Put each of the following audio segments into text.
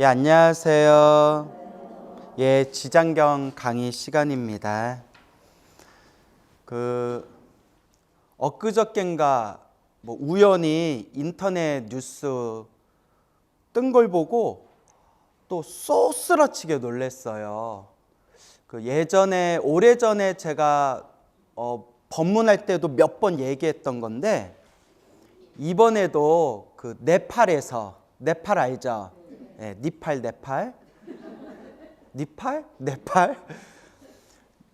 예, 안녕하세요. 예, 지장경 강의 시간입니다. 엊그저껜가 우연히 인터넷 뉴스 뜬 걸 보고 또 쏘스라치게 놀랐어요. 예전에 오래전에 제가 법문할 때도 몇 번 얘기했던 건데, 이번에도 네팔에서, 네팔 알죠? 네,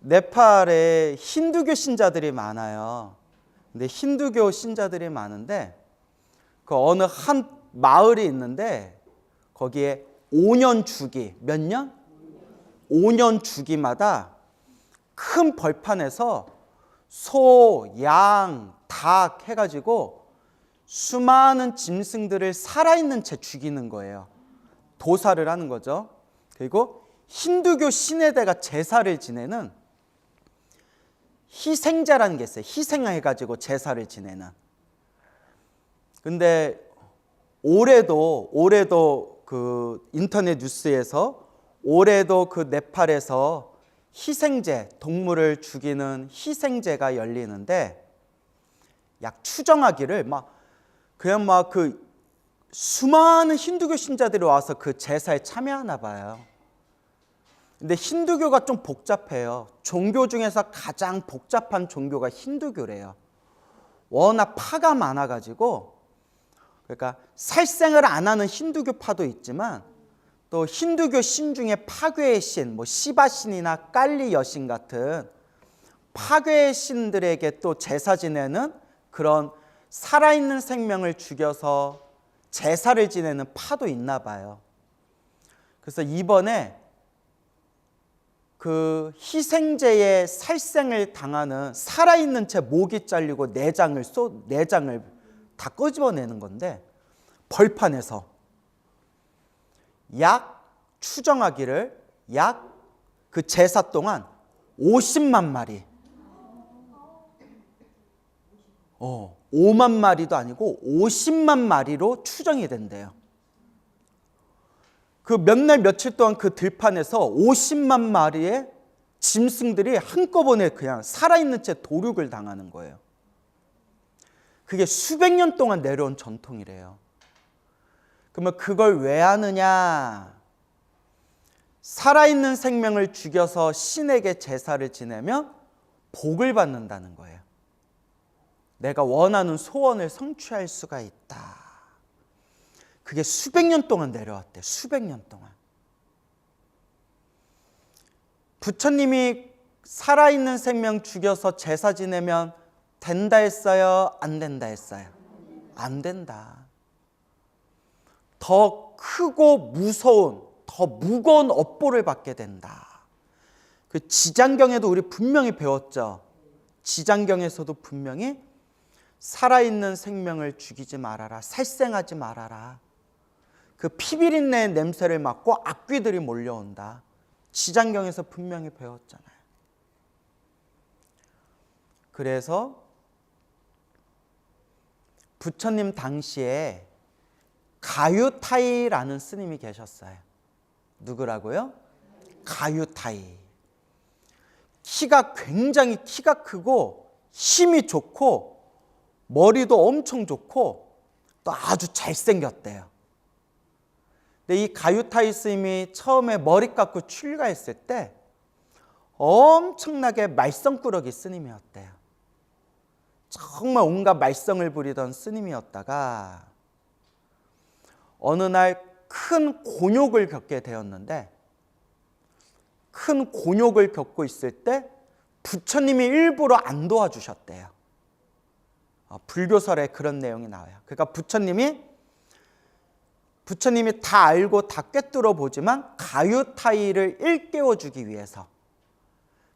네팔에 힌두교 신자들이 많아요. 근데 힌두교 신자들이 많은데 어느 한 마을이 있는데 거기에 5년 주기, 몇 년? 5년 주기마다 큰 벌판에서 소, 양, 닭 해가지고 수많은 짐승들을 살아있는 채 죽이는 거예요. 도살을 하는 거죠. 그리고 힌두교 신에다가 제사를 지내는 희생제라는 게 있어요. 희생해가지고 제사를 지내는. 근데 올해도 인터넷 뉴스에서 올해도 네팔에서 희생제, 동물을 죽이는 희생제가 열리는데, 약 추정하기를 수많은 힌두교 신자들이 와서 제사에 참여하나 봐요. 근데 힌두교가 좀 복잡해요. 종교 중에서 가장 복잡한 종교가 힌두교래요. 워낙 파가 많아가지고, 그러니까 살생을 안 하는 힌두교파도 있지만 또 힌두교 신 중에 파괴의 신, 시바 신이나 깔리 여신 같은 파괴의 신들에게 또 제사 지내는 그런 살아있는 생명을 죽여서 제사를 지내는 파도 있나 봐요. 그래서 이번에 희생제의 살생을 당하는, 살아있는 채 목이 잘리고 내장을 다 끄집어내는 건데, 벌판에서 추정하기를 제사 동안 50만 마리, 5만 마리도 아니고 50만 마리로 추정이 된대요. 몇 날 며칠 동안 들판에서 50만 마리의 짐승들이 한꺼번에 그냥 살아있는 채 도륙을 당하는 거예요. 그게 수백 년 동안 내려온 전통이래요. 그러면 그걸 왜 하느냐? 살아있는 생명을 죽여서 신에게 제사를 지내면 복을 받는다는 거예요. 내가 원하는 소원을 성취할 수가 있다. 그게 수백 년 동안 내려왔대요. 수백 년 동안. 부처님이 살아있는 생명 죽여서 제사 지내면 된다 했어요? 안 된다 했어요? 안 된다. 더 크고 무서운, 더 무거운 업보를 받게 된다. 지장경에도 우리 분명히 배웠죠. 지장경에서도 분명히 살아있는 생명을 죽이지 말아라. 살생하지 말아라. 피비린내 냄새를 맡고 악귀들이 몰려온다. 지장경에서 분명히 배웠잖아요. 그래서 부처님 당시에 가유타이라는 스님이 계셨어요. 누구라고요? 가유타이. 굉장히 키가 크고 힘이 좋고 머리도 엄청 좋고 또 아주 잘생겼대요. 근데 이 가유타이 스님이 처음에 머리 깎고 출가했을 때 엄청나게 말썽꾸러기 스님이었대요. 정말 온갖 말썽을 부리던 스님이었다가 어느 날 큰 곤욕을 겪게 되었는데, 큰 곤욕을 겪고 있을 때 부처님이 일부러 안 도와주셨대요. 불교설에 그런 내용이 나와요. 그러니까 부처님이 다 알고 다 꿰뚫어 보지만 가유타이를 일깨워주기 위해서,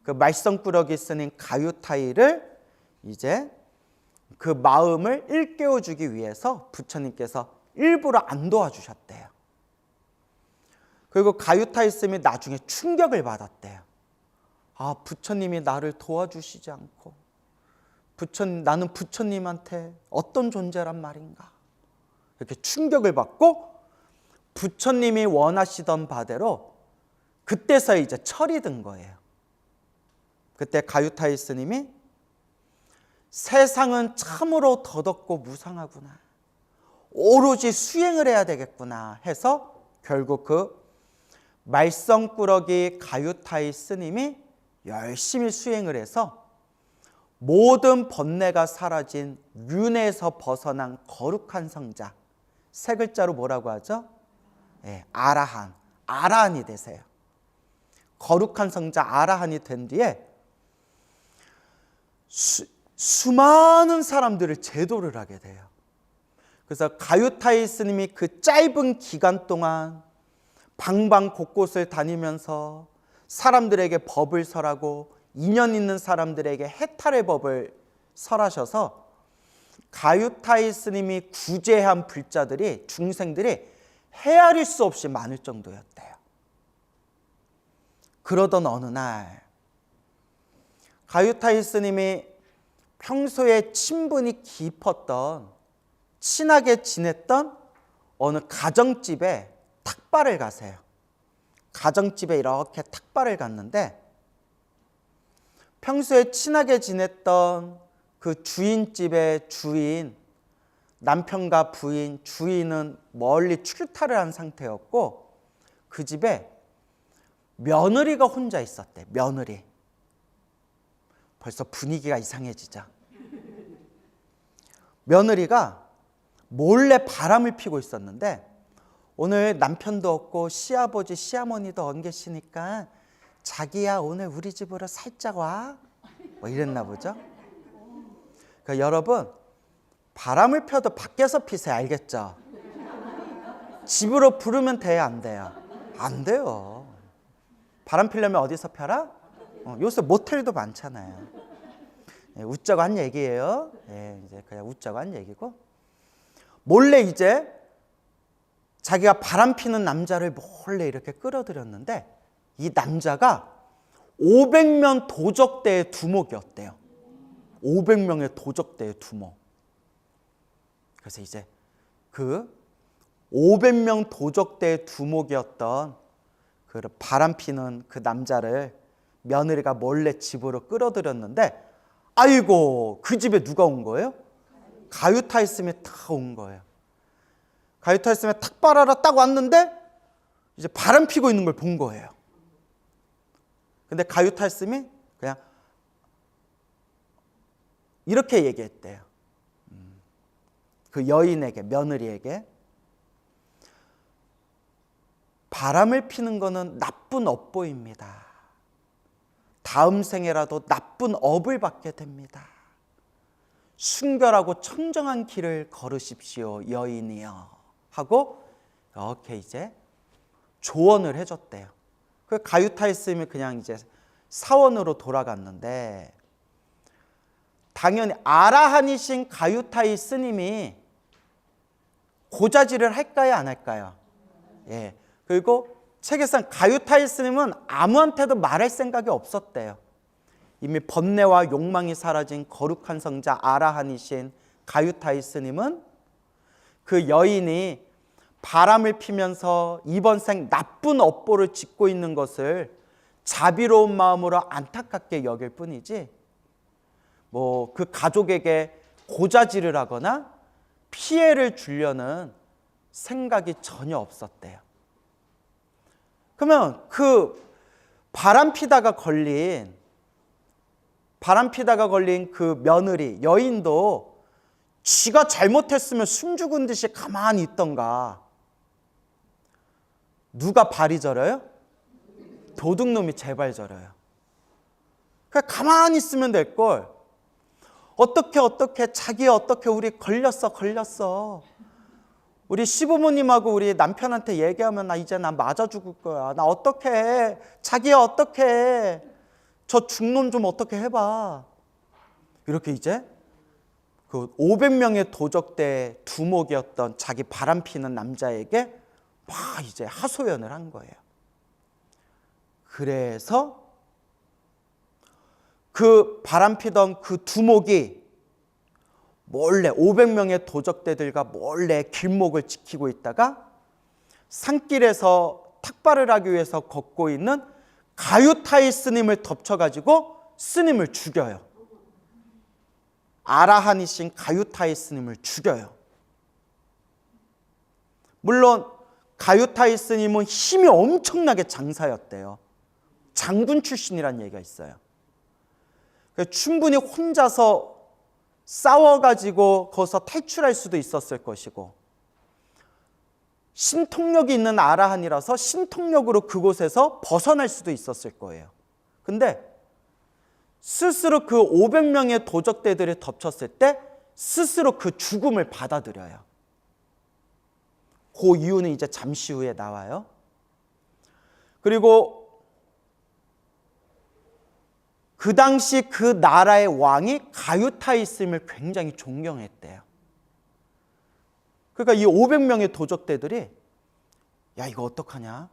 말썽꾸러기 스님 가유타이를 이제 마음을 일깨워주기 위해서 부처님께서 일부러 안 도와주셨대요. 그리고 가유타이 스님이 나중에 충격을 받았대요. 부처님이 나를 도와주시지 않고 나는 부처님한테 어떤 존재란 말인가, 이렇게 충격을 받고 부처님이 원하시던 바대로 그때서 이제 철이 든 거예요. 그때 가유타이 스님이 세상은 참으로 더덥고 무상하구나, 오로지 수행을 해야 되겠구나 해서 결국 그 말썽꾸러기 가유타이 스님이 열심히 수행을 해서 모든 번뇌가 사라진 윤회에서 벗어난 거룩한 성자, 세 글자로 뭐라고 하죠? 네, 아라한, 아라한이 되세요. 거룩한 성자 아라한이 된 뒤에 수많은 사람들을 제도를 하게 돼요. 그래서 가유타이 스님이 그 짧은 기간 동안 방방 곳곳을 다니면서 사람들에게 법을 설하고 인연 있는 사람들에게 해탈의 법을 설하셔서 가유타이 스님이 구제한 불자들이, 중생들이 헤아릴 수 없이 많을 정도였대요. 그러던 어느 날 가유타이 스님이 평소에 친분이 깊었던, 친하게 지냈던 어느 가정집에 탁발을 가세요. 가정집에 이렇게 탁발을 갔는데 평소에 친하게 지냈던 그 주인집의 주인, 남편과 부인, 주인은 멀리 출타를 한 상태였고 그 집에 며느리가 혼자 있었대. 며느리. 벌써 분위기가 이상해지죠. 며느리가 몰래 바람을 피고 있었는데 오늘 남편도 없고 시아버지, 시어머니도 안 계시니까 자기야 오늘 우리 집으로 살짝 와? 뭐 이랬나 보죠. 그러니까 여러분, 바람을 펴도 밖에서 피세요. 알겠죠? 집으로 부르면 돼요, 안 돼요? 안 돼요. 바람 피려면 어디서 펴라? 요새 모텔도 많잖아요. 예, 웃자고 한 얘기예요. 예, 이제 그냥 웃자고 한 얘기고, 몰래 이제 자기가 바람 피는 남자를 몰래 이렇게 끌어들였는데 이 남자가 500명 도적대의 두목이었대요. 500명의 도적대의 두목. 그래서 이제 그 500명 도적대의 두목이었던 그 바람 피는 그 남자를 며느리가 몰래 집으로 끌어들였는데, 아이고, 그 집에 누가 온 거예요? 가유타이 스님이 딱 온 거예요. 가유타이 스님이 탁발하러 딱 왔는데 이제 바람 피고 있는 걸 본 거예요. 근데 가유타이 스님이 그냥 이렇게 얘기했대요. 그 여인에게, 며느리에게, 바람을 피는 거는 나쁜 업보입니다. 다음 생에라도 나쁜 업을 받게 됩니다. 순결하고 청정한 길을 걸으십시오, 여인이여 하고 이렇게 이제 조언을 해줬대요. 그 가유타이 스님이 그냥 이제 사원으로 돌아갔는데, 당연히 아라한이신 가유타이 스님이 고자질을 할까요, 안 할까요? 예. 그리고 책에서는 가유타이 스님은 아무한테도 말할 생각이 없었대요. 이미 번뇌와 욕망이 사라진 거룩한 성자 아라한이신 가유타이 스님은 그 여인이 바람을 피면서 이번 생 나쁜 업보를 짓고 있는 것을 자비로운 마음으로 안타깝게 여길 뿐이지 뭐 그 가족에게 고자질을 하거나 피해를 주려는 생각이 전혀 없었대요. 그러면 그 바람 피다가 걸린 그 며느리, 여인도 지가 잘못했으면 숨 죽은 듯이 가만히 있던가. 누가 발이 저려요? 도둑놈이 제발 저려요. 그냥 가만히 있으면 될 걸. 어떻게 자기 어떻게 우리 걸렸어. 우리 시부모님하고 우리 남편한테 얘기하면 나 이제 나 맞아 죽을 거야. 나 어떻게 해? 자기야 어떻게 해? 저 중놈 좀 어떻게 해봐. 이렇게 이제 그 500명의 도적대 두목이었던 자기 바람 피는 남자에게 막 이제 하소연을 한 거예요. 그래서 그 바람 피던 그 두목이 몰래 500명의 도적대들과 몰래 길목을 지키고 있다가 산길에서 탁발을 하기 위해서 걷고 있는 가유타이 스님을 덮쳐가지고 스님을 죽여요. 아라한이신 가유타이 스님을 죽여요. 물론 가유타이 스님은 힘이 엄청나게 장사였대요. 장군 출신이라는 얘기가 있어요. 충분히 혼자서 싸워가지고 거기서 탈출할 수도 있었을 것이고, 신통력이 있는 아라한이라서 신통력으로 그곳에서 벗어날 수도 있었을 거예요. 근데 스스로 그 500명의 도적대들이 덮쳤을 때 스스로 그 죽음을 받아들여요. 그 이유는 이제 잠시 후에 나와요. 그리고 그 당시 그 나라의 왕이 가유타이 스님을 굉장히 존경했대요. 그러니까 이 500명의 도적대들이 야, 이거 어떡하냐?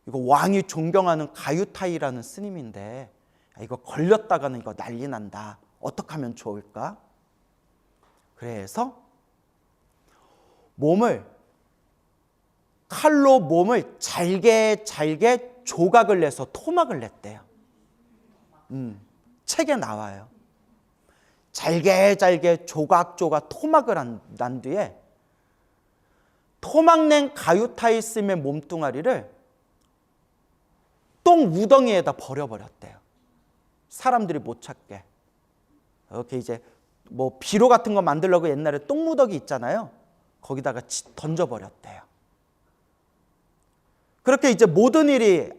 이거 왕이 존경하는 가유타이라는 스님인데 야, 이거 걸렸다가는 이거 난리 난다. 어떻게 하면 좋을까? 그래서 칼로 몸을 잘게 조각을 내서 토막을 냈대요. 책에 나와요. 잘게 조각 토막을 난 뒤에 토막낸 가유타이 스님의 몸뚱아리를 똥 우덩이에다 버려버렸대요. 사람들이 못 찾게. 이렇게 이제 뭐 비료 같은 거 만들려고 옛날에 똥무더기 있잖아요. 거기다가 던져버렸대요. 그렇게 이제 모든 일이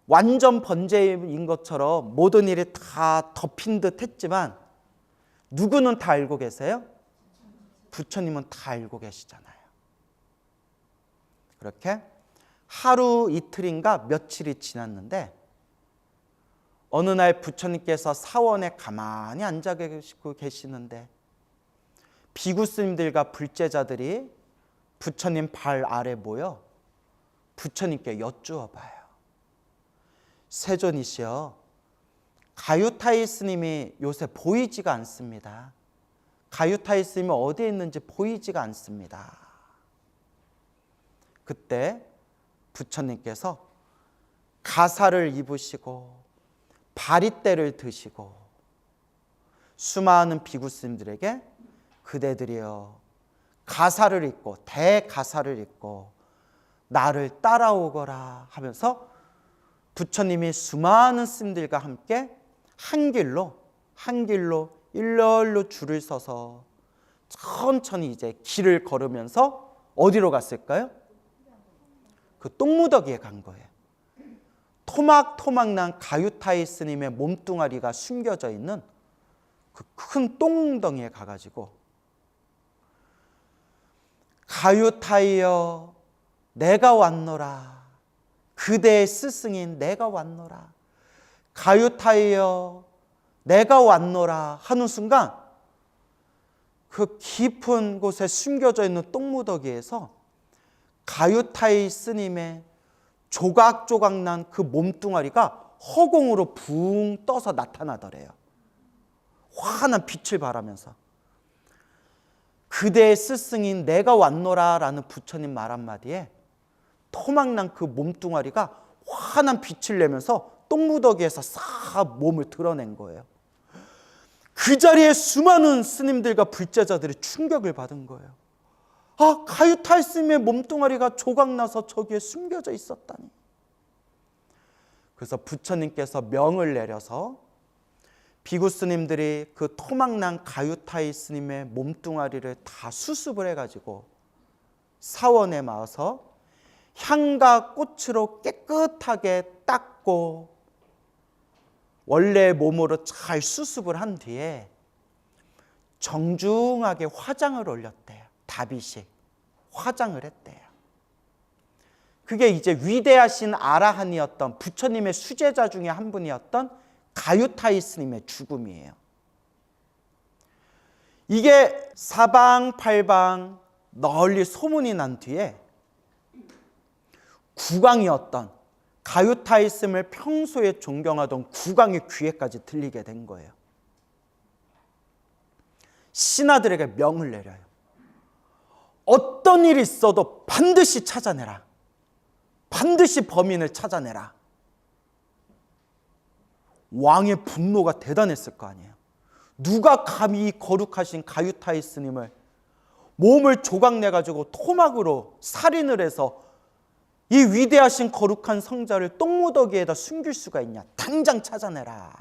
완전 번제인 것처럼 모든 일이 다 덮인 듯 했지만 누구는 다 알고 계세요? 부처님은 다 알고 계시잖아요. 그렇게 하루 이틀인가 며칠이 지났는데 어느 날 부처님께서 사원에 가만히 앉아 계시는데 비구 스님들과 불제자들이 부처님 발 아래 모여 부처님께 여쭈어 봐요. 세존이시여, 가유타이 스님이 요새 보이지가 않습니다. 가유타이 스님이 어디에 있는지 보이지가 않습니다. 그때 부처님께서 가사를 입으시고 바리떼를 드시고 수많은 비구 스님들에게 그대들이여 가사를 입고 대가사를 입고 나를 따라오거라 하면서 부처님이 수많은 스님들과 함께 한 길로 일렬로 줄을 서서 천천히 이제 길을 걸으면서 어디로 갔을까요? 그 똥무더기에 간 거예요. 토막 난 가유타이 스님의 몸뚱아리가 숨겨져 있는 그 큰 똥덩이에 가가지고 가유타이여 내가 왔노라. 그대의 스승인 내가 왔노라. 가유타이여 내가 왔노라 하는 순간 그 깊은 곳에 숨겨져 있는 똥무더기에서 가유타이 스님의 조각조각 난 그 몸뚱아리가 허공으로 붕 떠서 나타나더래요. 환한 빛을 발하면서 그대의 스승인 내가 왔노라 라는 부처님 말 한마디에 토막난 그 몸뚱아리가 환한 빛을 내면서 똥무더기에서 싹 몸을 드러낸 거예요. 그 자리에 수많은 스님들과 불제자들이 충격을 받은 거예요. 아, 가유타이 스님의 몸뚱아리가 조각나서 저기에 숨겨져 있었다니. 그래서 부처님께서 명을 내려서 비구 스님들이 그 토막난 가유타이 스님의 몸뚱아리를 다 수습을 해가지고 사원에 마어서 향과 꽃으로 깨끗하게 닦고 원래의 몸으로 잘 수습을 한 뒤에 정중하게 화장을 올렸대요. 다비식 화장을 했대요. 그게 이제 위대하신 아라한이었던 부처님의 수제자 중에 한 분이었던 가유타이 스님의 죽음이에요. 이게 사방팔방 널리 소문이 난 뒤에 국왕이었던 가유타이 스님을 평소에 존경하던 국왕의 귀에까지 들리게 된 거예요. 신하들에게 명을 내려요. 어떤 일이 있어도 반드시 찾아내라. 반드시 범인을 찾아내라. 왕의 분노가 대단했을 거 아니에요. 누가 감히 거룩하신 가유타이 스님을 몸을 조각내가지고 토막으로 살인을 해서 이 위대하신 거룩한 성자를 똥무더기에다 숨길 수가 있냐. 당장 찾아내라.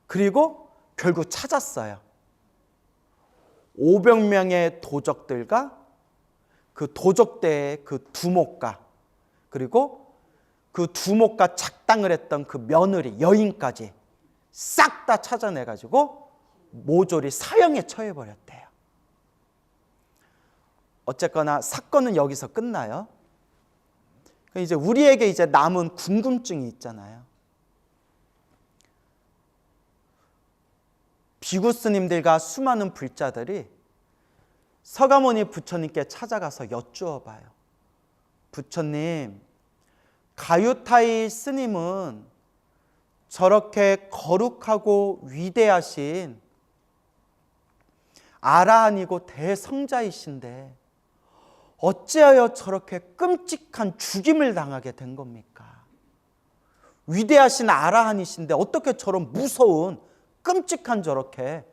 그리고 결국 찾았어요. 500명의 도적들과 그 도적대의 그 두목과, 그리고 그 두목과 작당을 했던 그 며느리, 여인까지 싹 다 찾아내가지고 모조리 사형에 처해버렸대요. 어쨌거나 사건은 여기서 끝나요. 이제 우리에게 이제 남은 궁금증이 있잖아요. 비구 스님들과 수많은 불자들이 서가모니 부처님께 찾아가서 여쭈어 봐요. 부처님, 가유타이 스님은 저렇게 거룩하고 위대하신 아라한이고 대성자이신데 어찌하여 저렇게 끔찍한 죽임을 당하게 된 겁니까? 위대하신 아라한이신데 어떻게 저런 무서운 끔찍한 저렇게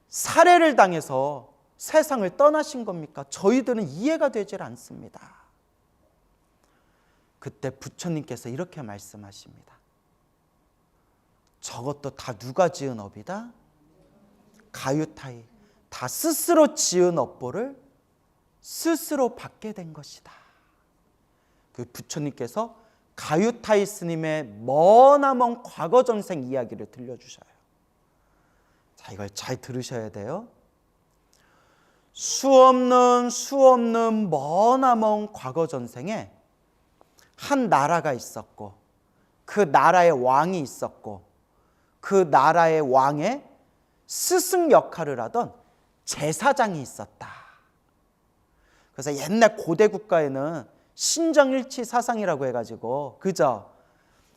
살해를 당해서 세상을 떠나신 겁니까? 저희들은 이해가 되질 않습니다. 그때 부처님께서 이렇게 말씀하십니다. 저것도 다 누가 지은 업이다? 가유타이. 다 스스로 지은 업보를 스스로 받게 된 것이다. 그 부처님께서 가유타이 스님의 머나먼 과거 전생 이야기를 들려주셔요. 자, 이걸 잘 들으셔야 돼요. 수없는 머나먼 과거 전생에 한 나라가 있었고 그 나라의 왕이 있었고 그 나라의 왕의 스승 역할을 하던 제사장이 있었다. 그래서 옛날 고대 국가에는 신정일치 사상이라고 해가지고 그저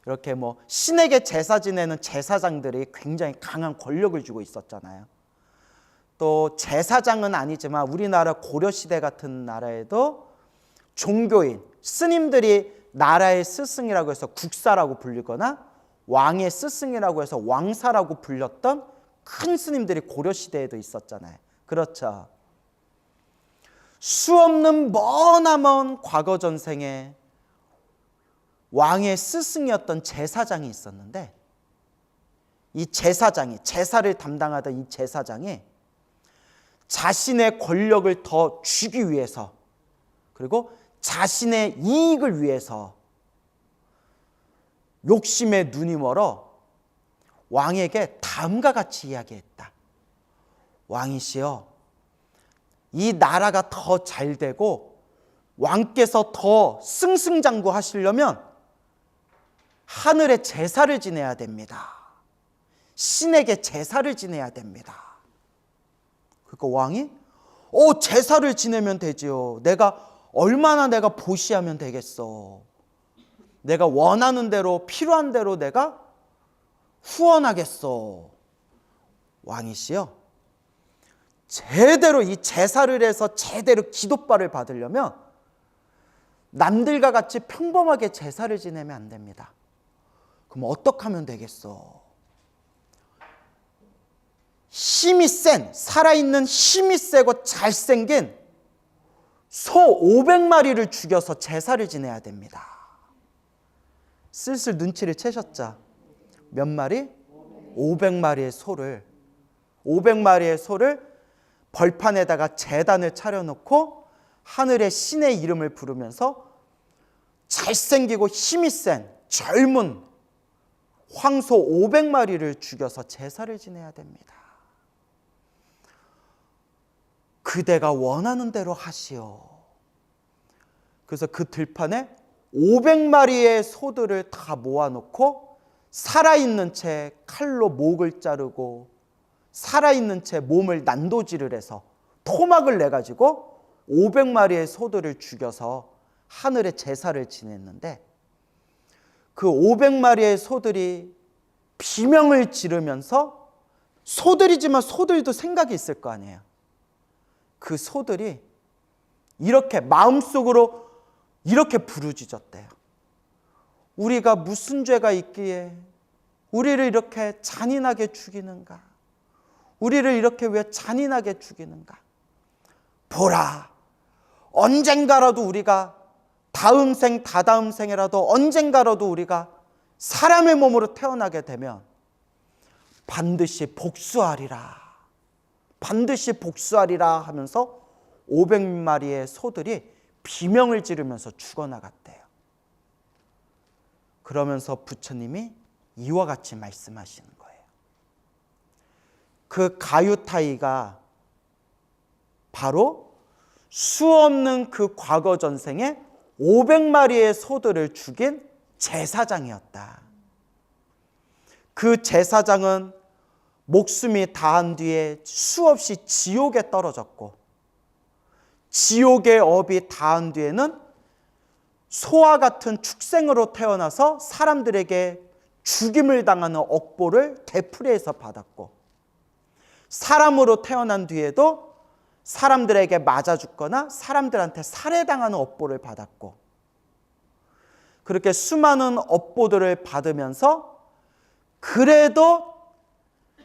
이렇게 뭐 신에게 제사 지내는 제사장들이 굉장히 강한 권력을 주고 있었잖아요. 또 제사장은 아니지만 우리나라 고려시대 같은 나라에도 종교인, 스님들이 나라의 스승이라고 해서 국사라고 불리거나 왕의 스승이라고 해서 왕사라고 불렸던 큰 스님들이 고려시대에도 있었잖아요. 그렇죠. 수없는 머나먼 과거 전생에 왕의 스승이었던 제사장이 있었는데 이 제사장이, 제사를 담당하던 이 제사장이 자신의 권력을 더 주기 위해서 그리고 자신의 이익을 위해서 욕심에 눈이 멀어 왕에게 다음과 같이 이야기했다. 왕이시여, 이 나라가 더 잘 되고 왕께서 더 승승장구하시려면 하늘에 제사를 지내야 됩니다. 신에게 제사를 지내야 됩니다. 그러니까 왕이 제사를 지내면 되지요. 얼마나 내가 보시하면 되겠어. 내가 원하는 대로 필요한 대로 내가 후원하겠어. 왕이시여, 제대로 이 제사를 해서 제대로 기도발을 받으려면 남들과 같이 평범하게 제사를 지내면 안 됩니다. 그럼 어떻게 하면 되겠어? 힘이 센, 살아있는 힘이 세고 잘생긴 소 500마리를 죽여서 제사를 지내야 됩니다. 슬슬 눈치를 채셨죠? 몇 마리? 500마리의 소를 500마리의 소를 벌판에다가 제단을 차려놓고 하늘의 신의 이름을 부르면서 잘생기고 힘이 센 젊은 황소 500마리를 죽여서 제사를 지내야 됩니다. 그대가 원하는 대로 하시오. 그래서 그 들판에 500마리의 소들을 다 모아놓고 살아있는 채 칼로 목을 자르고 살아있는 채 몸을 난도질을 해서 토막을 내가지고 500마리의 소들을 죽여서 하늘에 제사를 지냈는데 그 500마리의 소들이 비명을 지르면서 소들이지만 소들도 생각이 있을 거 아니에요. 그 소들이 이렇게 마음속으로 이렇게 부르짖었대요. 우리가 무슨 죄가 있기에 우리를 이렇게 잔인하게 죽이는가? 우리를 이렇게 왜 잔인하게 죽이는가? 보라, 언젠가라도 우리가 다음 생, 다다음 생에라도 언젠가라도 우리가 사람의 몸으로 태어나게 되면 반드시 복수하리라. 반드시 복수하리라 하면서 500마리의 소들이 비명을 지르면서 죽어나갔대요. 그러면서 부처님이 이와 같이 말씀하시는 거예요. 그 가유타이가 바로 수없는 그 과거 전생에 500마리의 소들을 죽인 제사장이었다. 그 제사장은 목숨이 다한 뒤에 수없이 지옥에 떨어졌고, 지옥의 업이 다한 뒤에는 소와 같은 축생으로 태어나서 사람들에게 죽임을 당하는 억보를 되풀이해서 받았고, 사람으로 태어난 뒤에도 사람들에게 맞아 죽거나 사람들한테 살해당하는 업보를 받았고, 그렇게 수많은 업보들을 받으면서 그래도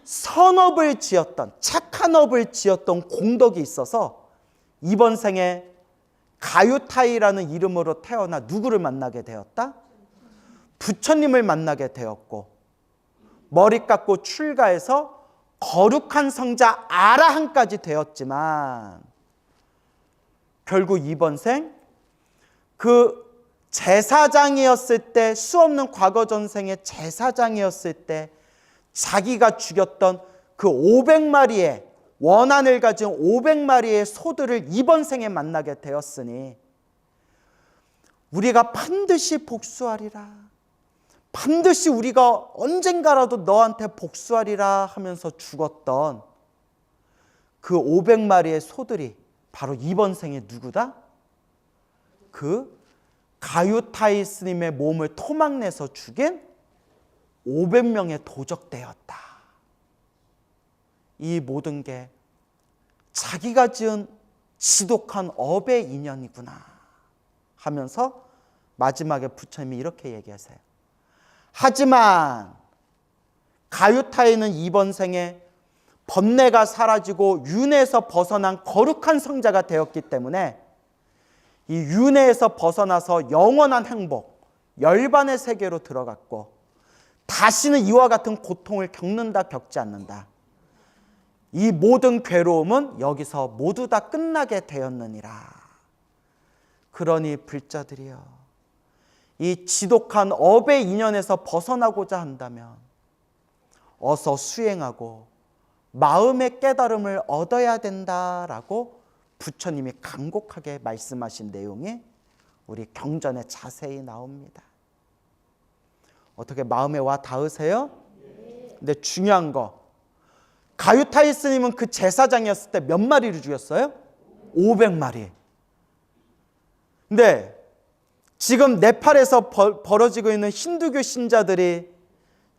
선업을 지었던, 착한 업을 지었던 공덕이 있어서 이번 생에 가유타이라는 이름으로 태어나 누구를 만나게 되었다? 부처님을 만나게 되었고, 머리 깎고 출가해서 거룩한 성자 아라한까지 되었지만, 결국 이번 생 그 제사장이었을 때, 수없는 과거 전생의 제사장이었을 때 자기가 죽였던 그 500마리의 원한을 가진 500마리의 소들을 이번 생에 만나게 되었으니 우리가 반드시 복수하리라, 반드시 우리가 언젠가라도 너한테 복수하리라 하면서 죽었던 그 500마리의 소들이 바로 이번 생에 누구다? 그 가유타이 스님의 몸을 토막내서 죽인 500명의 도적대였다. 이 모든 게 자기가 지은 지독한 업의 인연이구나 하면서 마지막에 부처님이 이렇게 얘기하세요. 하지만 가유타이는 이번 생에 번뇌가 사라지고 윤회에서 벗어난 거룩한 성자가 되었기 때문에 이 윤회에서 벗어나서 영원한 행복, 열반의 세계로 들어갔고, 다시는 이와 같은 고통을 겪는다, 겪지 않는다. 이 모든 괴로움은 여기서 모두 다 끝나게 되었느니라. 그러니 불자들이여, 이 지독한 업의 인연에서 벗어나고자 한다면 어서 수행하고 마음의 깨달음을 얻어야 된다라고 부처님이 간곡하게 말씀하신 내용이 우리 경전에 자세히 나옵니다. 어떻게 마음에 와 닿으세요? 근데 중요한 거, 가유타이 스님은 그 제사장이었을 때 몇 마리를 죽였어요? 500마리. 근데 지금 네팔에서 벌어지고 있는 힌두교 신자들이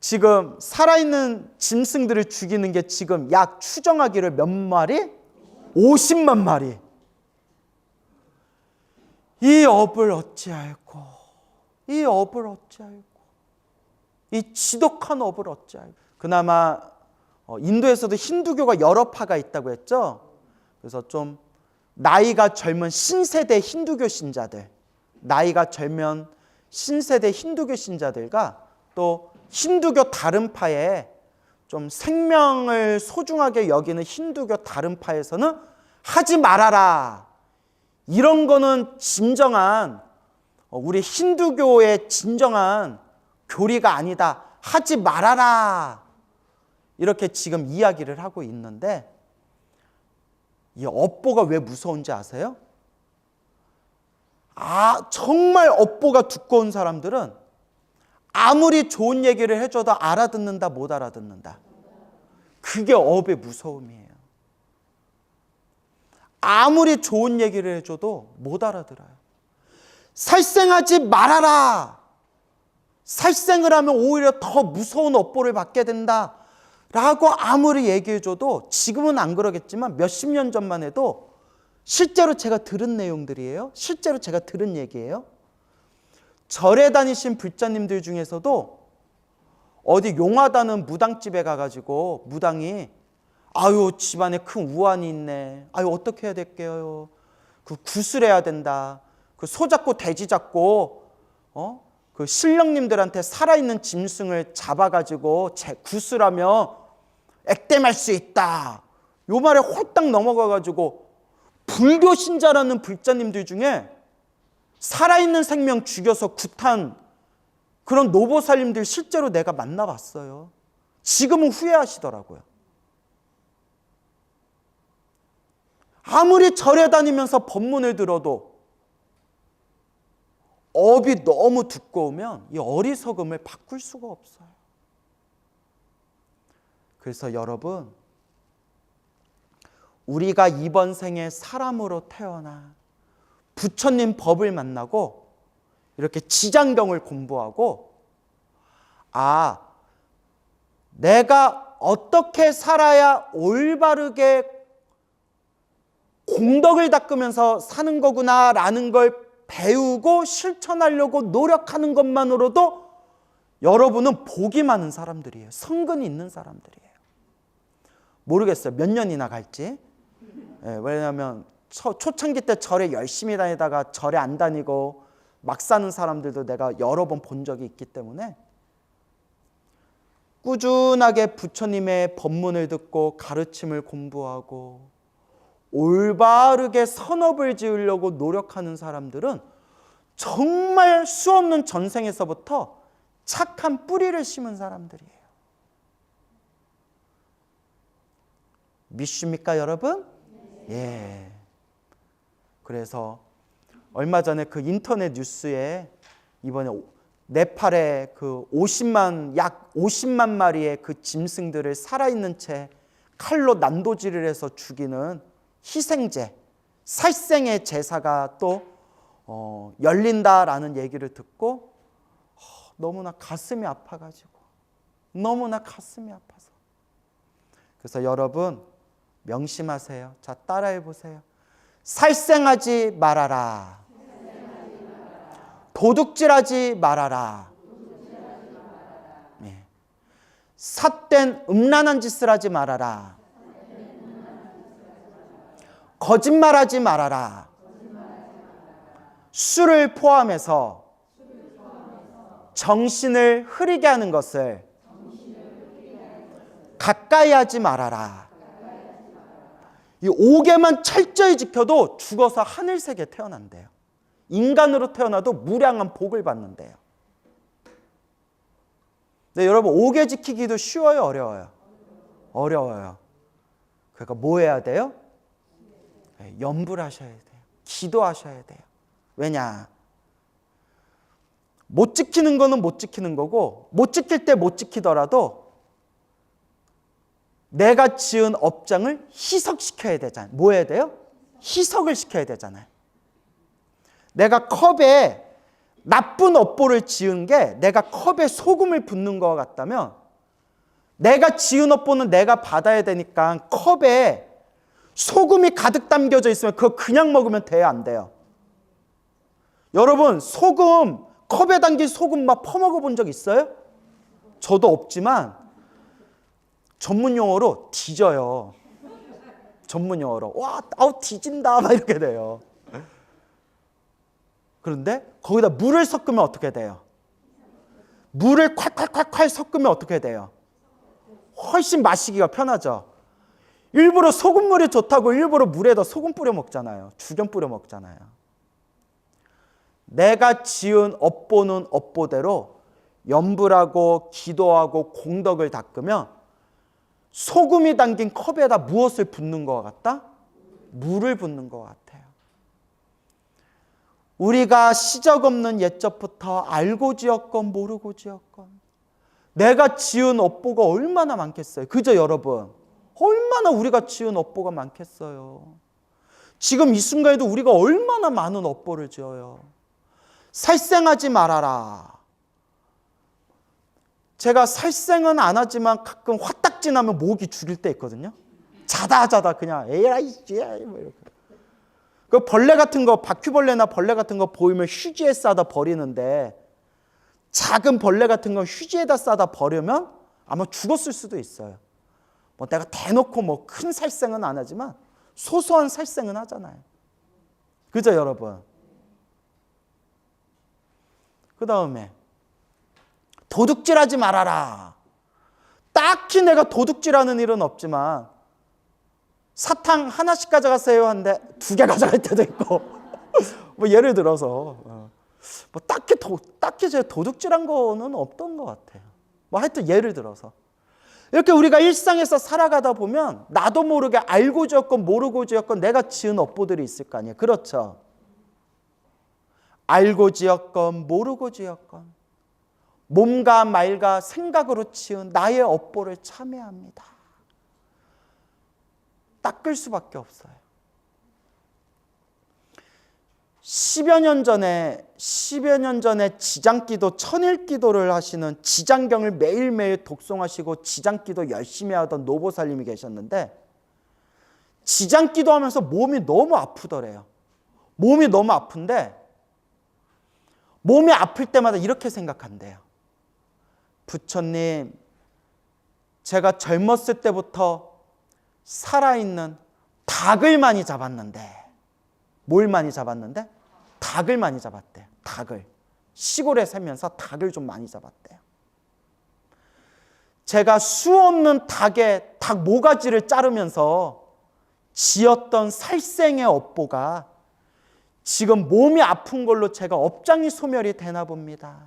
지금 살아있는 짐승들을 죽이는 게 지금 약 추정하기를 몇 마리? 50만 마리. 이 업을 어찌할꼬, 이 업을 어찌할꼬, 이 지독한 업을 어찌할꼬. 그나마 인도에서도 힌두교가 여러 파가 있다고 했죠. 그래서 좀 나이가 젊은 신세대 힌두교 신자들, 나이가 젊은 신세대 힌두교 신자들과 또 힌두교 다른 파에 좀 생명을 소중하게 여기는 힌두교 다른 파에서는 하지 말아라, 이런 거는 진정한 우리 힌두교의 진정한 교리가 아니다, 하지 말아라, 이렇게 지금 이야기를 하고 있는데, 이 업보가 왜 무서운지 아세요? 정말 업보가 두꺼운 사람들은 아무리 좋은 얘기를 해줘도 알아듣는다, 못 알아듣는다. 그게 업의 무서움이에요. 아무리 좋은 얘기를 해줘도 못 알아들어요. 살생하지 말아라, 살생을 하면 오히려 더 무서운 업보를 받게 된다 라고 아무리 얘기해줘도, 지금은 안 그러겠지만 몇십 년 전만 해도 실제로 제가 들은 내용들이에요. 실제로 제가 들은 얘기예요. 절에 다니신 불자님들 중에서도 어디 용하다는 무당집에 가가지고 무당이 아유 집안에 큰 우환이 있네. 아유 어떻게 해야 될게요. 그 구슬해야 된다. 그 소 잡고 돼지 잡고 그 신령님들한테 살아있는 짐승을 잡아가지고 구슬하면 액땜할 수 있다. 요 말에 홀딱 넘어가가지고 불교 신자라는 불자님들 중에 살아있는 생명 죽여서 굿한 그런 노보살님들 실제로 내가 만나봤어요. 지금은 후회하시더라고요. 아무리 절에 다니면서 법문을 들어도 업이 너무 두꺼우면 이 어리석음을 바꿀 수가 없어요. 그래서 여러분, 우리가 이번 생에 사람으로 태어나 부처님 법을 만나고 이렇게 지장경을 공부하고 내가 어떻게 살아야 올바르게 공덕을 닦으면서 사는 거구나라는 걸 배우고 실천하려고 노력하는 것만으로도 여러분은 복이 많은 사람들이에요. 성근이 있는 사람들이에요. 모르겠어요. 몇 년이나 갈지. 왜냐하면 초창기 때 절에 열심히 다니다가 절에 안 다니고 막 사는 사람들도 내가 여러 번 본 적이 있기 때문에 꾸준하게 부처님의 법문을 듣고 가르침을 공부하고 올바르게 선업을 지으려고 노력하는 사람들은 정말 수없는 전생에서부터 착한 뿌리를 심은 사람들이에요. 믿습니까, 여러분? 예. 그래서 얼마 전에 그 인터넷 뉴스에 이번에 네팔의 그 약 50만 마리의 그 짐승들을 살아있는 채 칼로 난도질을 해서 죽이는 희생제, 살생의 제사가 또 열린다라는 얘기를 듣고 너무나 가슴이 아파가지고 너무나 가슴이 아파서 그래서 여러분 명심하세요. 자, 따라해 보세요. 살생하지 말아라. 도둑질하지 말아라. 네. 삿된 음란한 짓을 하지 말아라. 거짓말하지 말아라. 술을 포함해서 정신을 흐리게 하는 것을 가까이 하지 말아라. 이 5개만 철저히 지켜도 죽어서 하늘색에 태어난대요. 인간으로 태어나도 무량한 복을 받는데요. 근데 여러분 5개 지키기도 쉬워요, 어려워요? 어려워요. 그러니까 뭐 해야 돼요? 염불 하셔야 돼요. 기도하셔야 돼요. 왜냐? 못 지키는 거는 못 지키는 거고 못 지킬 때 못 지키더라도 내가 지은 업장을 희석시켜야 되잖아요. 뭐 해야 돼요? 희석을 시켜야 되잖아요. 내가 컵에 나쁜 업보를 지은 게 내가 컵에 소금을 붓는 것 같다면 내가 지은 업보는 내가 받아야 되니까 컵에 소금이 가득 담겨져 있으면 그거 그냥 먹으면 돼요, 안 돼요? 여러분 소금, 컵에 담긴 소금 막 퍼먹어 본 적 있어요? 저도 없지만 전문 용어로 뒤져요. 전문 용어로 뒤진다 막 이렇게 돼요. 그런데 거기다 물을 섞으면 어떻게 돼요? 물을 콸콸콸콸 섞으면 어떻게 돼요? 훨씬 마시기가 편하죠. 일부러 소금물이 좋다고 일부러 물에다 소금 뿌려 먹잖아요. 죽염 뿌려 먹잖아요. 내가 지은 업보는 업보대로 염불하고 기도하고 공덕을 닦으면 소금이 담긴 컵에다 무엇을 붓는 것 같다? 물을 붓는 것 같아요. 우리가 시적 없는 옛적부터 알고 지었건 모르고 지었건 내가 지은 업보가 얼마나 많겠어요. 그죠, 여러분? 얼마나 우리가 지은 업보가 많겠어요. 지금 이 순간에도 우리가 얼마나 많은 업보를 지어요. 살생하지 말아라. 제가 살생은 안 하지만 가끔 화딱지 나면 목이 죽일 때 있거든요. 자다 그냥 에라이 뭐 이렇게. 그 벌레 같은 거, 바퀴벌레나 벌레 같은 거 보이면 휴지에 싸다 버리는데 작은 벌레 같은 건 휴지에다 싸다 버리면 아마 죽었을 수도 있어요. 뭐 내가 대놓고 뭐 큰 살생은 안 하지만 소소한 살생은 하잖아요. 그죠, 여러분? 그 다음에 도둑질하지 말아라. 딱히 내가 도둑질하는 일은 없지만 사탕 하나씩 가져가세요 하는데 2개 가져갈 때도 있고 뭐 예를 들어서 뭐 딱히 제가 도둑질한 거는 없던 것 같아요. 뭐 하여튼 예를 들어서 이렇게 우리가 일상에서 살아가다 보면 나도 모르게 알고 지었건 모르고 지었건 내가 지은 업보들이 있을 거 아니에요. 그렇죠? 알고 지었건 모르고 지었건 몸과 말과 생각으로 지은 나의 업보를 참회합니다. 닦을 수밖에 없어요. 10여 년 전에 지장기도 천일기도를 하시는 지장경을 매일매일 독송하시고 지장기도 열심히 하던 노보살님이 계셨는데 지장기도 하면서 몸이 너무 아프더래요. 몸이 너무 아픈데 몸이 아플 때마다 이렇게 생각한대요. 부처님, 제가 젊었을 때부터 살아있는 닭을 많이 잡았는데 뭘 많이 잡았는데? 닭을 많이 잡았대요. 닭을. 시골에 살면서 닭을 좀 많이 잡았대요. 제가 수 없는 닭의 닭 모가지를 자르면서 지었던 살생의 업보가 지금 몸이 아픈 걸로 제가 업장이 소멸이 되나 봅니다.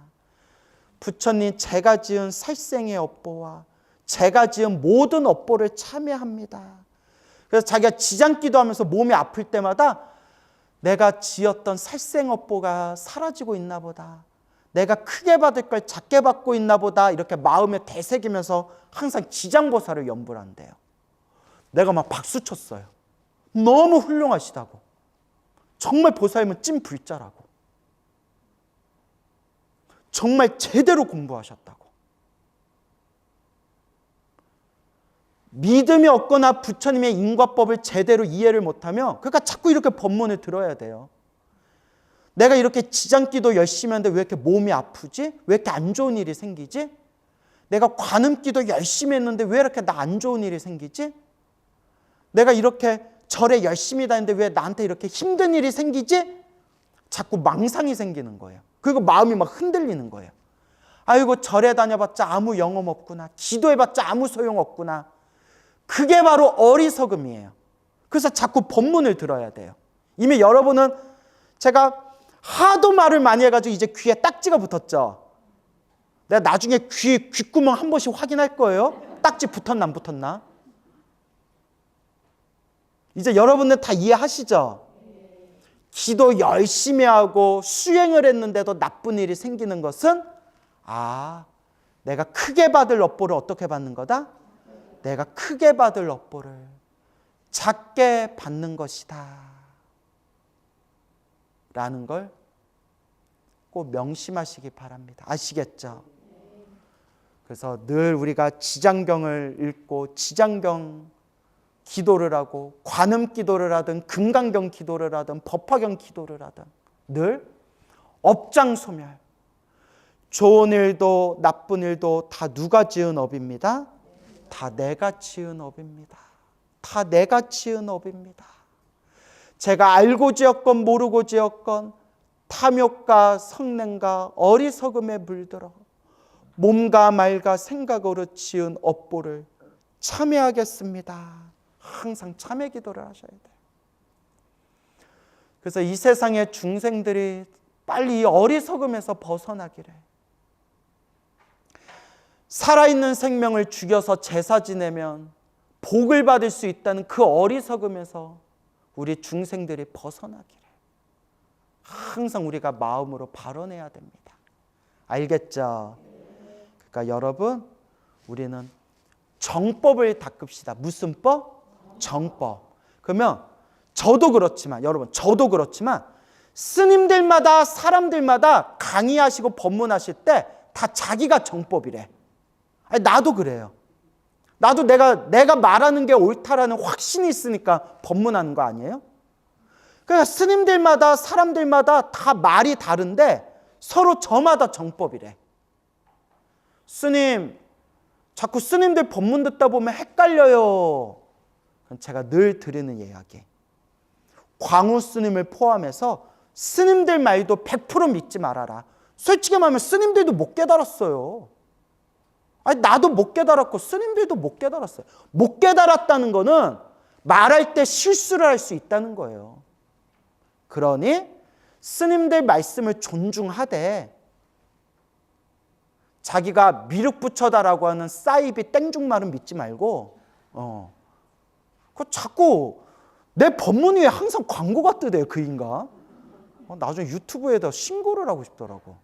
부처님, 제가 지은 살생의 업보와 제가 지은 모든 업보를 참회합니다. 그래서 자기가 지장기도 하면서 몸이 아플 때마다 내가 지었던 살생업보가 사라지고 있나 보다. 내가 크게 받을 걸 작게 받고 있나 보다. 이렇게 마음에 되새기면서 항상 지장보살을 연불 한대요. 내가 막 박수 쳤어요. 너무 훌륭하시다고. 정말 보살님은 찐 불자라고. 정말 제대로 공부하셨다고. 믿음이 없거나 부처님의 인과법을 제대로 이해를 못하면 그러니까 자꾸 이렇게 법문을 들어야 돼요. 내가 이렇게 지장기도 열심히 하는데 왜 이렇게 몸이 아프지? 왜 이렇게 안 좋은 일이 생기지? 내가 관음기도 열심히 했는데 왜 이렇게 나 안 좋은 일이 생기지? 내가 이렇게 절에 열심히 다니는데 왜 나한테 이렇게 힘든 일이 생기지? 자꾸 망상이 생기는 거예요. 그리고 마음이 막 흔들리는 거예요. 아이고, 절에 다녀봤자 아무 영험 없구나. 기도해봤자 아무 소용 없구나. 그게 바로 어리석음이에요. 그래서 자꾸 법문을 들어야 돼요. 이미 여러분은 제가 하도 말을 많이 해가지고 이제 귀에 딱지가 붙었죠. 내가 나중에 귓구멍 한 번씩 확인할 거예요. 딱지 붙었나 안 붙었나. 이제 여러분들 다 이해하시죠? 기도 열심히 하고 수행을 했는데도 나쁜 일이 생기는 것은 내가 크게 받을 업보를 어떻게 받는 거다? 내가 크게 받을 업보를 작게 받는 것이다 라는 걸 꼭 명심하시기 바랍니다. 아시겠죠? 그래서 늘 우리가 지장경을 읽고 지장경 기도를 하고 관음 기도를 하든 금강경 기도를 하든 법화경 기도를 하든 늘 업장소멸, 좋은 일도 나쁜 일도 다 누가 지은 업입니다? 다 내가 지은 업입니다. 다 내가 지은 업입니다. 제가 알고 지었건 모르고 지었건 탐욕과 성냄과 어리석음에 물들어 몸과 말과 생각으로 지은 업보를 참회하겠습니다. 항상 참회 기도를 하셔야 돼요. 그래서 이 세상의 중생들이 빨리 이 어리석음에서 벗어나기를, 살아있는 생명을 죽여서 제사 지내면 복을 받을 수 있다는 그 어리석음에서 우리 중생들이 벗어나기를 항상 우리가 마음으로 발언해야 됩니다. 알겠죠? 그러니까 여러분, 우리는 정법을 닦읍시다. 무슨 법? 정법. 그러면 저도 그렇지만, 여러분, 저도 그렇지만 스님들마다 사람들마다 강의하시고 법문하실 때 다 자기가 정법이래. 아니, 나도 그래요. 나도 내가 말하는 게 옳다라는 확신이 있으니까 법문하는 거 아니에요? 그러니까 스님들마다 사람들마다 다 말이 다른데 서로 저마다 정법이래. 스님, 자꾸 스님들 법문 듣다 보면 헷갈려요. 제가 늘 드리는 이야기. 광우 스님을 포함해서 스님들 말도 100% 믿지 말아라. 솔직히 말하면 스님들도 못 깨달았어요. 아니, 나도 못 깨달았고 스님들도 못 깨달았어요. 못 깨달았다는 거는 말할 때 실수를 할 수 있다는 거예요. 그러니 스님들 말씀을 존중하되 자기가 미륵부처다라고 하는 사이비 땡중말은 믿지 말고 그 자꾸 내 법문 위에 항상 광고가 뜨대요. 그 인간. 나중에 유튜브에다 신고를 하고 싶더라고.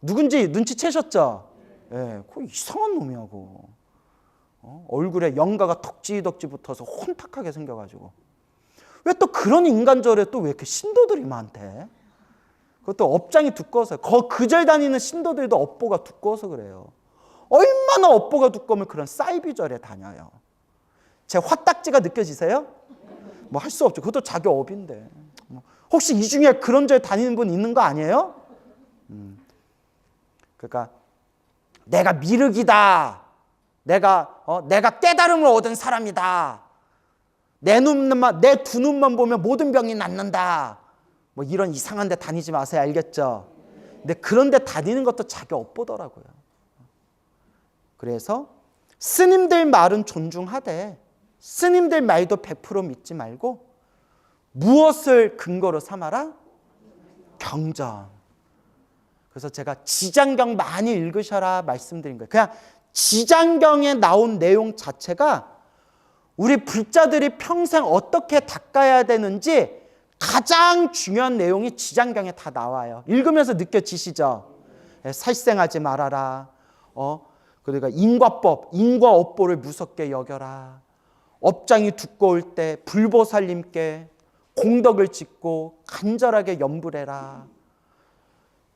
누군지 눈치채셨죠? 예, 그 이상한 놈이하고. 얼굴에 영가가 덕지덕지 붙어서 혼탁하게 생겨가지고. 왜 또 그런 인간절에 또 왜 이렇게 신도들이 많대? 그것도 업장이 두꺼워서. 그 절 다니는 신도들도 업보가 두꺼워서 그래요. 얼마나 업보가 두꺼우면 그런 사이비절에 다녀요. 제 화딱지가 느껴지세요? 뭐 할 수 없죠. 그것도 자기 업인데. 혹시 이 중에 그런 절 다니는 분 있는 거 아니에요? 그러니까 내가 미륵이다. 내가 깨달음을 얻은 사람이다. 내 두 눈만 보면 모든 병이 낫는다. 뭐 이런 이상한 데 다니지 마세요. 알겠죠? 근데 그런 데 다니는 것도 자기 업보더라고요. 그래서 스님들 말은 존중하되 스님들 말도 100% 믿지 말고 무엇을 근거로 삼아라? 경전. 그래서 제가 지장경 많이 읽으셔라 말씀드린 거예요. 그냥 지장경에 나온 내용 자체가 우리 불자들이 평생 어떻게 닦아야 되는지 가장 중요한 내용이 지장경에 다 나와요. 읽으면서 느껴지시죠? 살생하지 말아라. 그러니까 인과법, 인과업보를 무섭게 여겨라. 업장이 두꺼울 때 불보살님께 공덕을 짓고 간절하게 염불해라.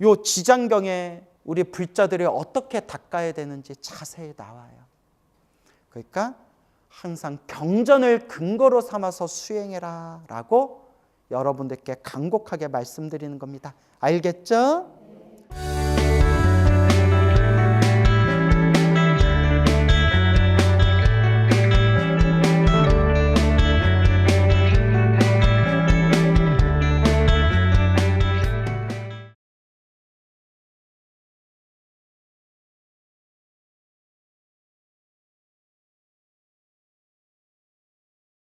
요 지장경에 우리 불자들이 어떻게 닦아야 되는지 자세히 나와요. 그러니까 항상 경전을 근거로 삼아서 수행해라 라고 여러분들께 간곡하게 말씀드리는 겁니다. 알겠죠?